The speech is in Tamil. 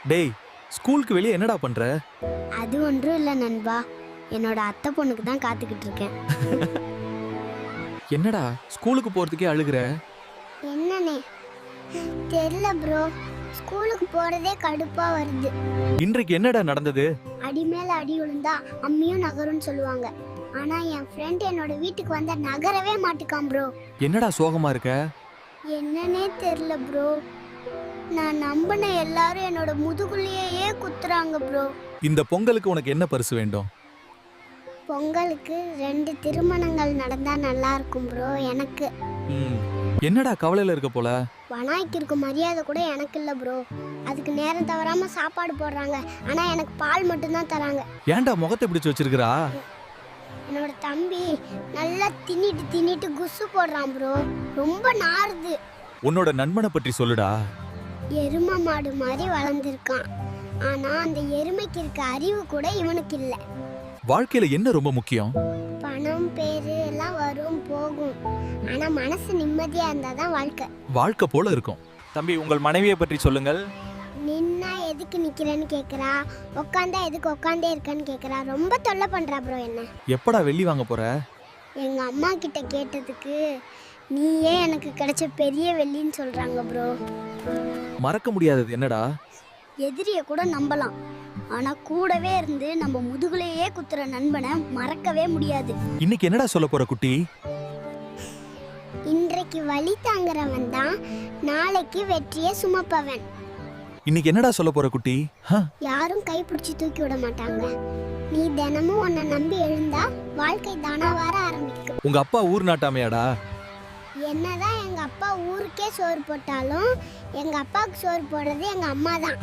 டேய், ஸ்கூலுக்கு வெளியே என்னடா பண்ற? அது ஒன்றும் இல்லை நண்பா, என்னோட அத்தை பொண்ணுக்கு தான் காத்துக்கிட்டு இருக்கேன். என்னடா ஸ்கூலுக்கு போறதுக்கே அழுகுற? என்னனே தெரியல ப்ரோ, ஸ்கூலுக்கு போறதே கடுப்பா வருது. இன்றைக்கு என்னடா நடந்தது? அடி மேல அடி விழுந்தா அம்மியும் நகரும்னு சொல்லுவாங்க. ஆனா என் ஃப்ரெண்ட் என்னோட வீட்டுக்கு வந்தா நகரவே மாட்டுக்கான் ப்ரோ. என்னடா சோகமா இருக்க? என்னன்னே தெரியல ப்ரோ, நான் நம்பின எல்லாரும் என்னோட முதுகுள்ளேயே குத்துறாங்க ப்ரோ. இந்த பொங்கலுக்கு உனக்கு என்ன பரிசு வேண்டும்? பொங்கலுக்கு 2 திருமணங்கள் நடந்தா நல்லா இருக்கும் ப்ரோ எனக்கு. என்னடா கவலையில இருக்க போல? வனாய்க்கு இருக்க மரியாதை கூட எனக்கு இல்லை ப்ரோ. அதுக்கு நேரம் தவறாம சாப்பாடு போடுறாங்க, ஆனா எனக்கு பால் மட்டும்தான் தராங்க. ஏன்டா முகத்தை பிடிச்சு வச்சிருக்கிறா? என்னோட தம்பி நல்லா தின்னிட்டு குசு போடுறான் ப்ரோ, ரொம்ப நாறுது. உன்னோட நண்பனை பற்றி சொல்லுடா. எருமை மாடு மாதிரி வளர்ந்துருக்கான், ஆனா அந்த எருமைக்கு இருக்க அறிவு கூட இவனுக்கு இல்லை. வாழ்க்கையில என்ன ரொம்ப முக்கியம்? பணம் பேரு எல்லாம் வரும் போகும், ஆனா மனசு நிம்மதியா இருந்தாதான் வாழ்க்கை. வாழ்க்கை போல இருக்கும். தம்பி, உங்கள் மனைவியை பற்றி சொல்லுங்கள். நின்னா எதுக்கு நிக்கிறேன்னு கேக்குறா, உட்காந்தா எதுக்கு உட்காந்தே இருக்கன்னு கேக்குறா, ரொம்ப தொல்லை பண்றா ப்ரோ என்ன. எப்படா வெள்ளி வாங்க போற? எங்க அம்மா கிட்ட கேட்டதுக்கு நீயே எனக்கு கிடைச்ச பெரிய வெள்ளின்னு சொல்றாங்க ப்ரோ. மறக்க முடியாதது என்னடா? எதிரியை கூட நம்பலாம், ஆனா கூடவே இருந்து நம்ம முதுகுலையே குத்துற நண்பனை மறக்கவே முடியாது. இன்னைக்கு என்னடா சொல்ல போற குட்டி? இன்றைக்கு வழி தாங்குறவன் தான் நாளைக்கு வெற்றியை சுமப்பவன். இன்னைக்கு என்னடா சொல்ல போற குட்டி? யாரும் கைப்பிடிச்சு தூக்கி விட மாட்டாங்க. நீ தினமும் உன்னை நம்பி எழுந்தா வாழ்க்கை தானா வர ஆரம்பிக்கும். உங்க அப்பா ஊர் நாட்டாமையாடா? என்னதான் எங்க அப்பா ஊருக்கே சோறு போட்டாலும் எங்க அப்பாவுக்கு சோறு போடுறது எங்க அம்மா தான்.